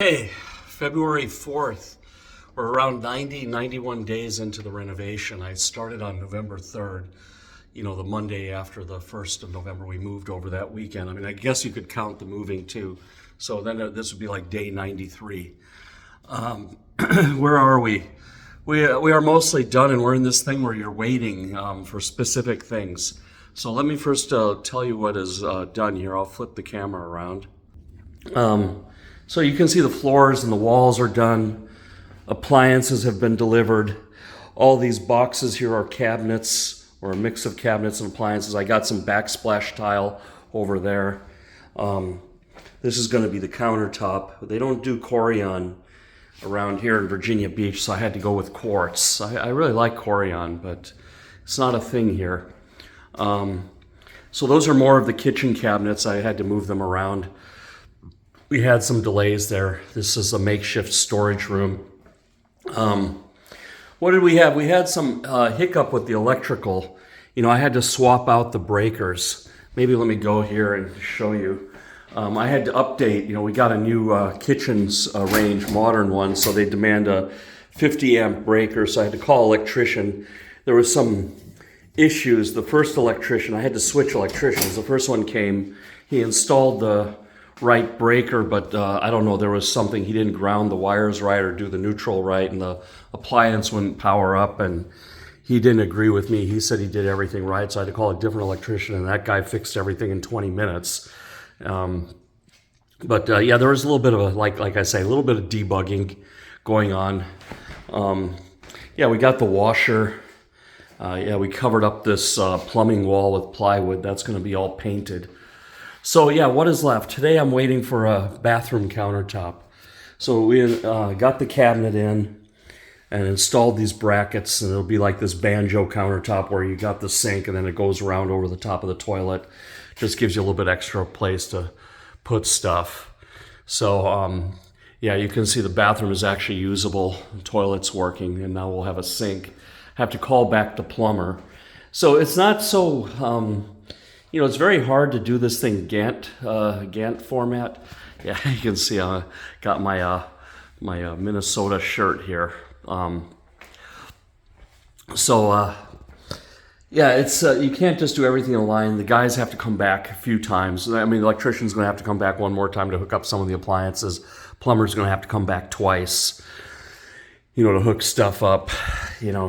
Hey, February 4th. We're around 91 days into the renovation. I started on November 3rd, the Monday after the 1st of November. We moved over that weekend. I mean, I guess you could count the moving too. So then this would be like day 93. Where are we? We are mostly done, and we're in this thing where you're waiting for specific things. So let me first tell you what is done here. I'll flip the camera around. So you can see the floors and the walls are done. Appliances have been delivered. All these boxes here are cabinets, or a mix of cabinets and appliances. I got some backsplash tile over there. This is going to be the countertop. They don't do Corian around here in Virginia Beach, so I had to go with quartz. I really like Corian, but it's not a thing here. So those are more of the kitchen cabinets. I had to move them around. We had some delays there. This is a makeshift storage room. What did we have? We had some hiccup with the electrical. I had to swap out the breakers. Maybe let me go here and show you. I had to update. We got a new kitchens range, modern one, so they demand a 50 amp breaker, so I had to call an electrician. There was some issues. The first electrician, I had to switch electricians. The first one came, he installed the right breaker, but I don't know, there was something, he didn't ground the wires right or do the neutral right, and the appliance wouldn't power up, and he didn't agree with me. He said he did everything right, so I had to call a different electrician, and that guy fixed everything in 20 minutes. Yeah, there was a little bit of like I say, a little bit of debugging going on. Yeah, we got the washer. Yeah, we covered up this plumbing wall with plywood. That's going to be all painted. So yeah, what is left? Today I'm waiting for a bathroom countertop. So we got the cabinet in and installed these brackets, and it'll be like this banjo countertop where you got the sink and then it goes around over the top of the toilet. Just gives you a little bit extra place to put stuff. So yeah, you can see the bathroom is actually usable, the toilet's working, and now we'll have a sink. Have to call back the plumber. So it's not so... it's very hard to do this thing Gantt format. Yeah, you can see I got my Minnesota shirt here. Yeah, it's you can't just do everything in a line. The guys have to come back a few times. I mean, the electrician's going to have to come back one more time to hook up some of the appliances. Plumber's going to have to come back twice, to hook stuff up.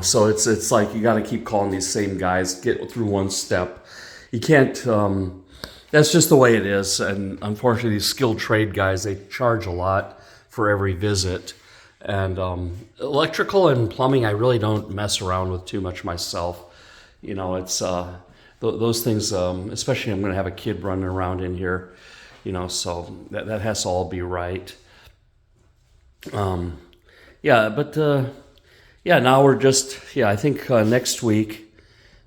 So it's like you got to keep calling these same guys, get through one step. You can't, that's just the way it is. And unfortunately, these skilled trade guys, they charge a lot for every visit. And electrical and plumbing, I really don't mess around with too much myself. It's those things, especially I'm going to have a kid running around in here, so that has to all be right. Yeah, but yeah, now we're just, I think next week,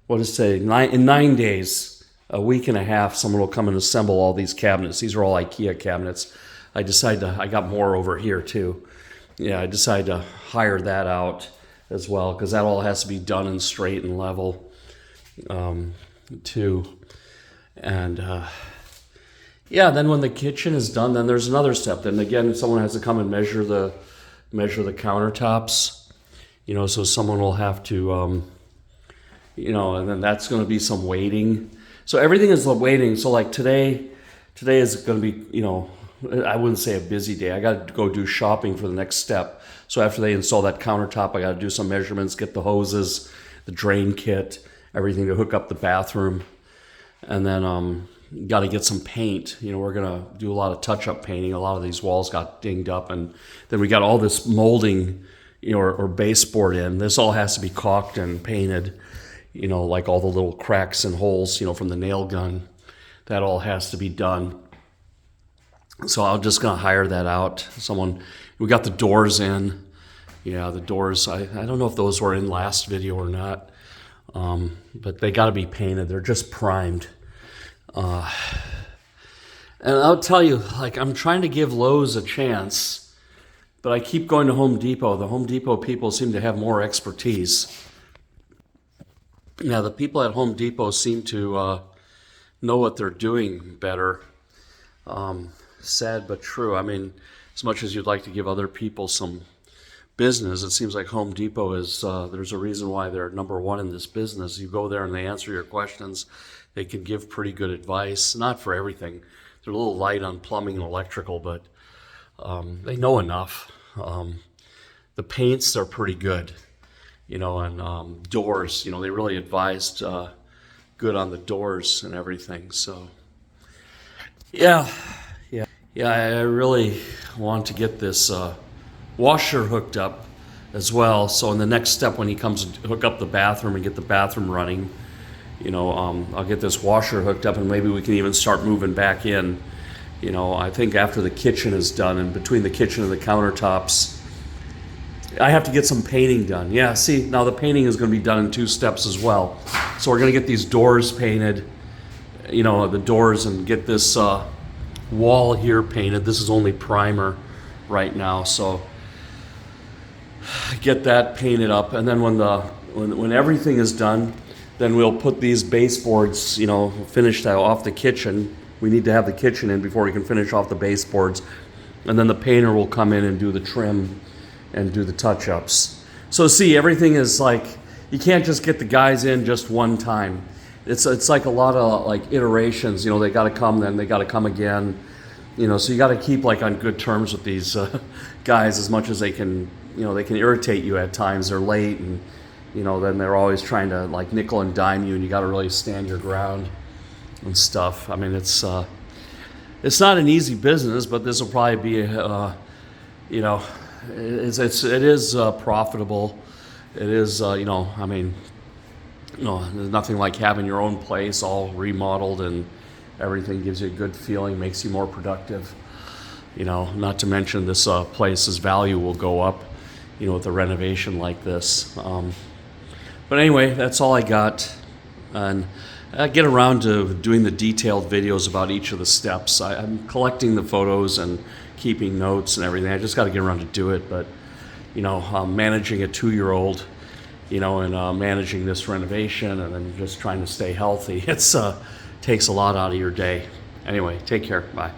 what is it, in 9 days, a week and a half, someone will come and assemble all these cabinets. These are all IKEA cabinets. I got more over here too. Yeah, I decided to hire that out as well, because that all has to be done and straight and level too. And yeah, then when the kitchen is done, then there's another step. Then again, someone has to come and measure the countertops, so someone will have to, and then that's going to be some waiting. So everything is waiting. So like today is going to be, I wouldn't say a busy day. I got to go do shopping for the next step. So after they install that countertop, I got to do some measurements, get the hoses, the drain kit, everything to hook up the bathroom. And then got to get some paint. We're going to do a lot of touch-up painting. A lot of these walls got dinged up. And then we got all this molding, or baseboard in. This all has to be caulked and painted. Like all the little cracks and holes, from the nail gun. That all has to be done. So I'm just going to hire that out. We got the doors in. Yeah, the doors, I don't know if those were in last video or not. But they got to be painted. They're just primed. And I'll tell you, I'm trying to give Lowe's a chance, but I keep going to Home Depot. The Home Depot people seem to have more expertise. Yeah, the people at Home Depot seem to know what they're doing better. Sad but true. I mean, as much as you'd like to give other people some business, it seems like Home Depot is, there's a reason why they're number one in this business. You go there and they answer your questions. They can give pretty good advice, not for everything. They're a little light on plumbing and electrical, but they know enough. The paints are pretty good, and doors, they really advised good on the doors and everything. So yeah, I really want to get this washer hooked up as well. So in the next step, when he comes to hook up the bathroom and get the bathroom running, I'll get this washer hooked up, and maybe we can even start moving back in. I think after the kitchen is done, and between the kitchen and the countertops, I have to get some painting done. Yeah, see, now the painting is going to be done in 2 steps as well. So we're going to get these doors painted, the doors, and get this wall here painted. This is only primer right now, so get that painted up. And then when everything is done, then we'll put these baseboards, finished off the kitchen. We need to have the kitchen in before we can finish off the baseboards. And then the painter will come in and do the trim and do the touch-ups. So see, everything is like, you can't just get the guys in just one time. It's like a lot of like iterations. They got to come, then they got to come again. So you got to keep like on good terms with these guys as much as they can. They can irritate you at times. They're late, and then they're always trying to like nickel and dime you, and you got to really stand your ground and stuff. I mean, it's not an easy business, but this will probably be it is profitable. It is there's nothing like having your own place all remodeled, and everything gives you a good feeling, makes you more productive. Not to mention this place's value will go up, with a renovation like this. But anyway, that's all I got. And I get around to doing the detailed videos about each of the steps. I'm collecting the photos and keeping notes and everything. I just got to get around to do it. But, managing a 2-year-old, and managing this renovation, and then just trying to stay healthy, it's takes a lot out of your day. Anyway, take care. Bye.